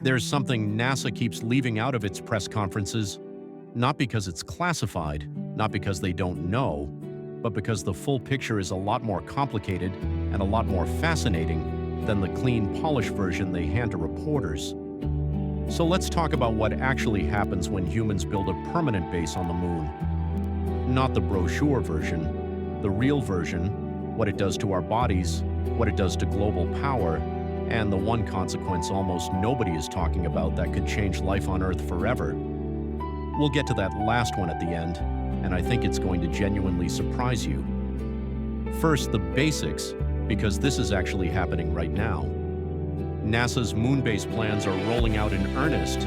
There's something NASA keeps leaving out of its press conferences, not because it's classified, not because they don't know, but because the full picture is a lot more complicated and a lot more fascinating than the clean, polished version they hand to reporters. So let's talk about what actually happens when humans build a permanent base on the moon. Not the brochure version, the real version, what it does to our bodies, what it does to global power, and the one consequence almost nobody is talking about that could change life on Earth forever. We'll get to that last one at the end, and I think it's going to genuinely surprise you. First, the basics, because this is actually happening right now. NASA's moon base plans are rolling out in earnest,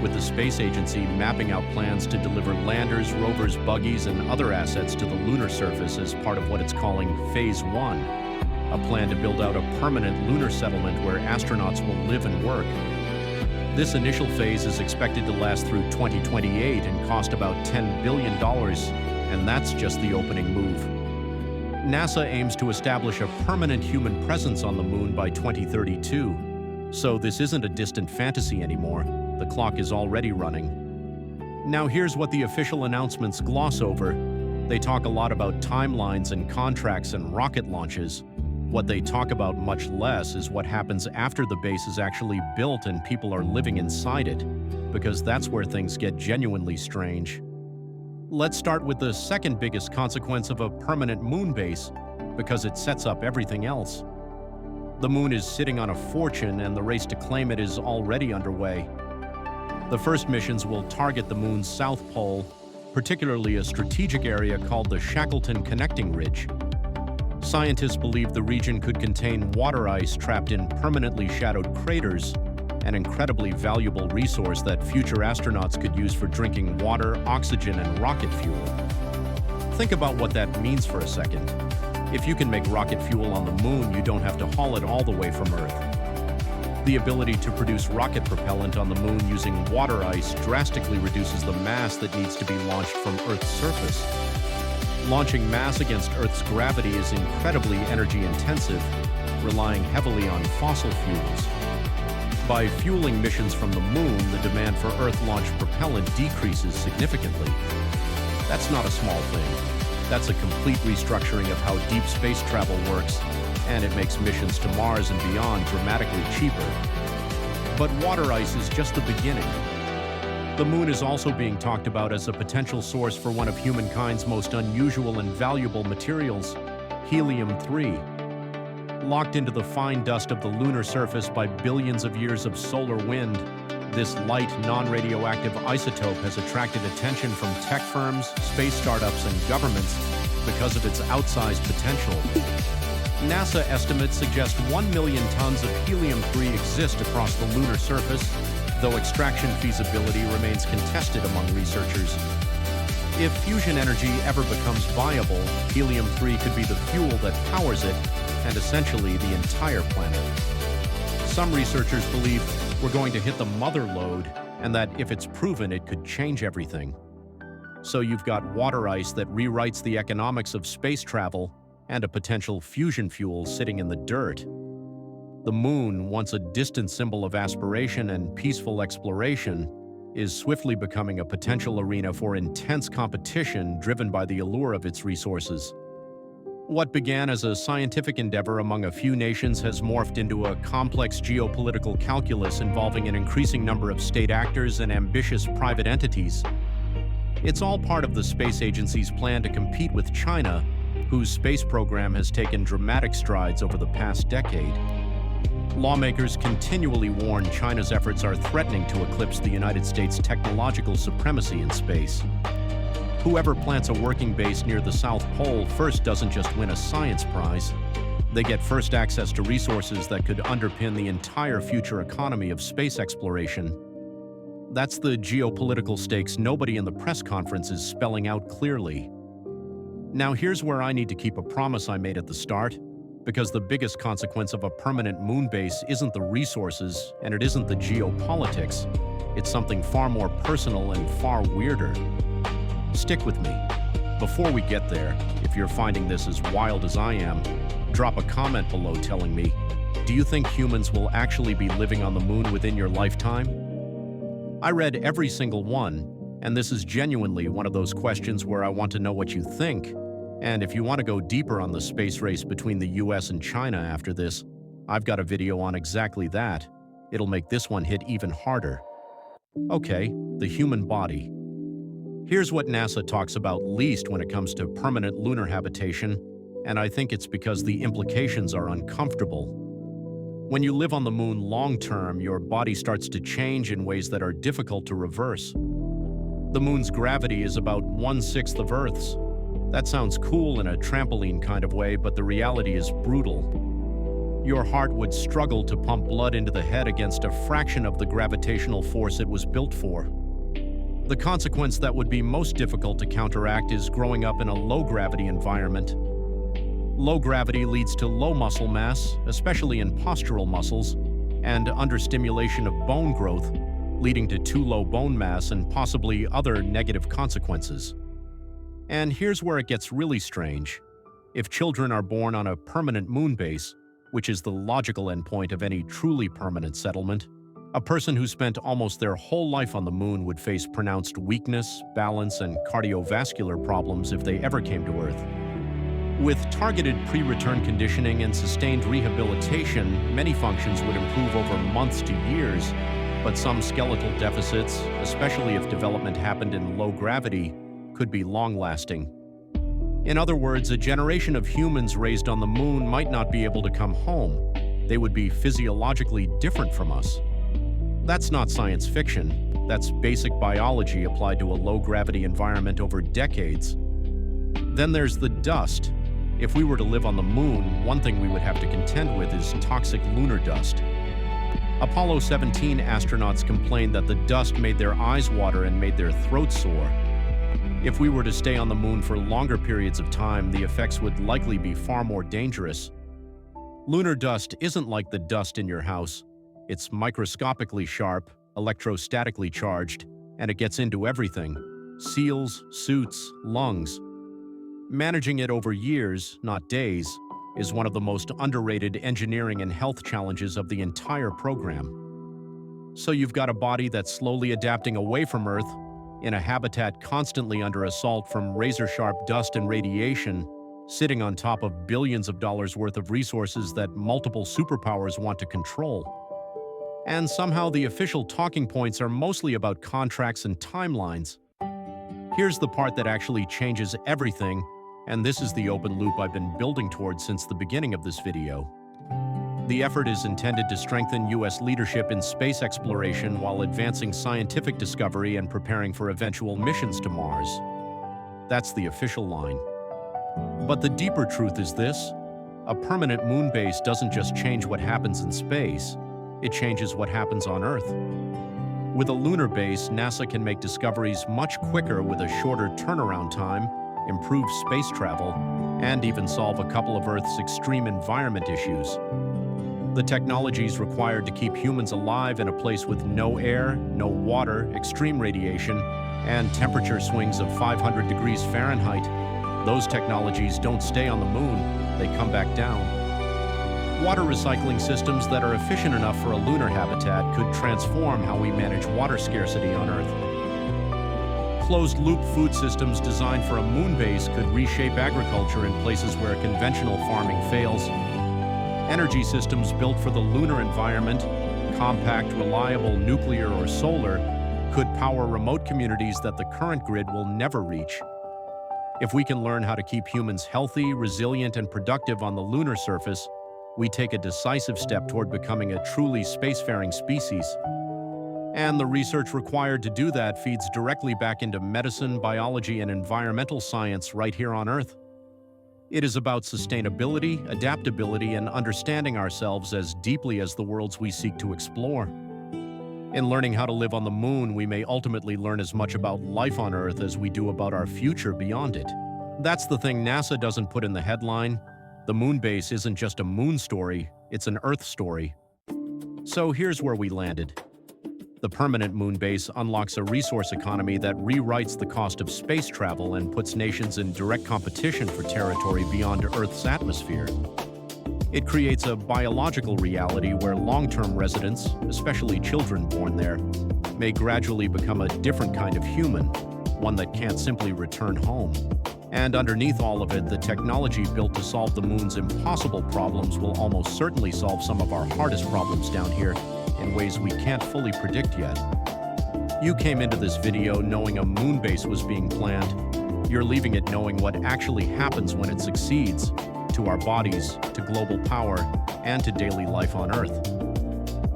with the space agency mapping out plans to deliver landers, rovers, buggies, and other assets to the lunar surface as part of what it's calling Phase 1, a plan to build out a permanent lunar settlement where astronauts will live and work. This initial phase is expected to last through 2028 and cost about $10 billion, and that's just the opening move. NASA aims to establish a permanent human presence on the moon by 2032, so this isn't a distant fantasy anymore. The clock is already running. Now here's what the official announcements gloss over. They talk a lot about timelines and contracts and rocket launches. What they talk about much less is what happens after the base is actually built and people are living inside it, because that's where things get genuinely strange. Let's start with the second biggest consequence of a permanent moon base, because it sets up everything else. The moon is sitting on a fortune, and the race to claim it is already underway. The first missions will target the moon's south pole, particularly a strategic area called the Shackleton Connecting Ridge. Scientists believe the region could contain water ice trapped in permanently shadowed craters, an incredibly valuable resource that future astronauts could use for drinking water, oxygen, and rocket fuel. Think about what that means for a second. If you can make rocket fuel on the moon, you don't have to haul it all the way from Earth. The ability to produce rocket propellant on the moon using water ice drastically reduces the mass that needs to be launched from Earth's surface. Launching mass against Earth's gravity is incredibly energy-intensive, relying heavily on fossil fuels. By fueling missions from the moon, the demand for Earth-launched propellant decreases significantly. That's not a small thing. That's a complete restructuring of how deep space travel works, and it makes missions to Mars and beyond dramatically cheaper. But water ice is just the beginning. The moon is also being talked about as a potential source for one of humankind's most unusual and valuable materials, helium-3. Locked into the fine dust of the lunar surface by billions of years of solar wind, this light, non-radioactive isotope has attracted attention from tech firms, space startups, and governments because of its outsized potential. NASA estimates suggest 1 million tons of helium-3 exist across the lunar surface, though extraction feasibility remains contested among researchers. If fusion energy ever becomes viable, helium-3 could be the fuel that powers it, and essentially the entire planet. Some researchers believe we're going to hit the mother lode, and that if it's proven, it could change everything. So you've got water ice that rewrites the economics of space travel, and a potential fusion fuel sitting in the dirt. The moon, once a distant symbol of aspiration and peaceful exploration, is swiftly becoming a potential arena for intense competition driven by the allure of its resources. What began as a scientific endeavor among a few nations has morphed into a complex geopolitical calculus involving an increasing number of state actors and ambitious private entities. It's all part of the space agency's plan to compete with China, whose space program has taken dramatic strides over the past decade. Lawmakers continually warn China's efforts are threatening to eclipse the United States' technological supremacy in space. Whoever plants a working base near the South Pole first doesn't just win a science prize. They get first access to resources that could underpin the entire future economy of space exploration. That's the geopolitical stakes nobody in the press conference is spelling out clearly. Now here's where I need to keep a promise I made at the start, because the biggest consequence of a permanent moon base isn't the resources, and it isn't the geopolitics. It's something far more personal and far weirder. Stick with me. Before we get there, if you're finding this as wild as I am, drop a comment below telling me, Do you think humans will actually be living on the moon within your lifetime? I read every single one, and this is genuinely one of those questions where I want to know what you think. And if you want to go deeper on the space race between the US and China after this, I've got a video on exactly that. It'll make this one hit even harder. Okay, the human body. Here's what NASA talks about least when it comes to permanent lunar habitation, and I think it's because the implications are uncomfortable. When you live on the moon long-term, your body starts to change in ways that are difficult to reverse. The moon's gravity is about 1/6 of Earth's. That sounds cool in a trampoline kind of way, but the reality is brutal. Your heart would struggle to pump blood into the head against a fraction of the gravitational force it was built for. The consequence that would be most difficult to counteract is growing up in a low-gravity environment. Low gravity leads to low muscle mass, especially in postural muscles, and understimulation of bone growth, leading to too low bone mass and possibly other negative consequences. And here's where it gets really strange. If children are born on a permanent moon base, which is the logical endpoint of any truly permanent settlement, a person who spent almost their whole life on the moon would face pronounced weakness, balance, and cardiovascular problems if they ever came to Earth. With targeted pre-return conditioning and sustained rehabilitation, many functions would improve over months to years, but some skeletal deficits, especially if development happened in low gravity, could be long-lasting. In other words, a generation of humans raised on the moon might not be able to come home. They would be physiologically different from us. That's not science fiction. That's basic biology applied to a low-gravity environment over decades. Then there's the dust. If we were to live on the moon, one thing we would have to contend with is toxic lunar dust. Apollo 17 astronauts complained that the dust made their eyes water and made their throats sore. If we were to stay on the moon for longer periods of time, the effects would likely be far more dangerous. Lunar dust isn't like the dust in your house. It's microscopically sharp, electrostatically charged, and it gets into everything: seals, suits, lungs. Managing it over years, not days, is one of the most underrated engineering and health challenges of the entire program. So you've got a body that's slowly adapting away from Earth, in a habitat constantly under assault from razor-sharp dust and radiation, sitting on top of billions of dollars worth of resources that multiple superpowers want to control. And somehow the official talking points are mostly about contracts and timelines. Here's the part that actually changes everything, and this is the open loop I've been building towards since the beginning of this video. The effort is intended to strengthen US leadership in space exploration while advancing scientific discovery and preparing for eventual missions to Mars. That's the official line. But the deeper truth is this: a permanent moon base doesn't just change what happens in space, it changes what happens on Earth. With a lunar base, NASA can make discoveries much quicker with a shorter turnaround time, improve space travel, and even solve a couple of Earth's extreme environment issues. The technologies required to keep humans alive in a place with no air, no water, extreme radiation, and temperature swings of 500 degrees Fahrenheit, those technologies don't stay on the moon, they come back down. Water recycling systems that are efficient enough for a lunar habitat could transform how we manage water scarcity on Earth. Closed-loop food systems designed for a moon base could reshape agriculture in places where conventional farming fails. Energy systems built for the lunar environment, compact, reliable nuclear or solar, could power remote communities that the current grid will never reach. If we can learn how to keep humans healthy, resilient, and productive on the lunar surface, we take a decisive step toward becoming a truly spacefaring species. And the research required to do that feeds directly back into medicine, biology, and environmental science right here on Earth. It is about sustainability, adaptability, and understanding ourselves as deeply as the worlds we seek to explore. In learning how to live on the moon, we may ultimately learn as much about life on Earth as we do about our future beyond it. That's the thing NASA doesn't put in the headline. The moon base isn't just a moon story, it's an Earth story. So here's where we landed. The permanent moon base unlocks a resource economy that rewrites the cost of space travel and puts nations in direct competition for territory beyond Earth's atmosphere. It creates a biological reality where long-term residents, especially children born there, may gradually become a different kind of human, one that can't simply return home. And underneath all of it, the technology built to solve the moon's impossible problems will almost certainly solve some of our hardest problems down here in ways we can't fully predict yet. You came into this video knowing a moon base was being planned. You're leaving it knowing what actually happens when it succeeds, to our bodies, to global power, and to daily life on Earth.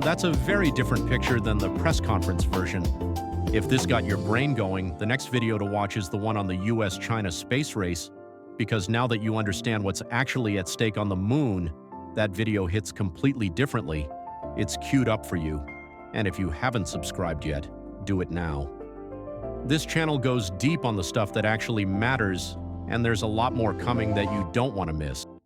That's a very different picture than the press conference version. If this got your brain going, the next video to watch is the one on the US-China space race, because now that you understand what's actually at stake on the moon, that video hits completely differently. It's queued up for you. And if you haven't subscribed yet, do it now. This channel goes deep on the stuff that actually matters, and there's a lot more coming that you don't want to miss.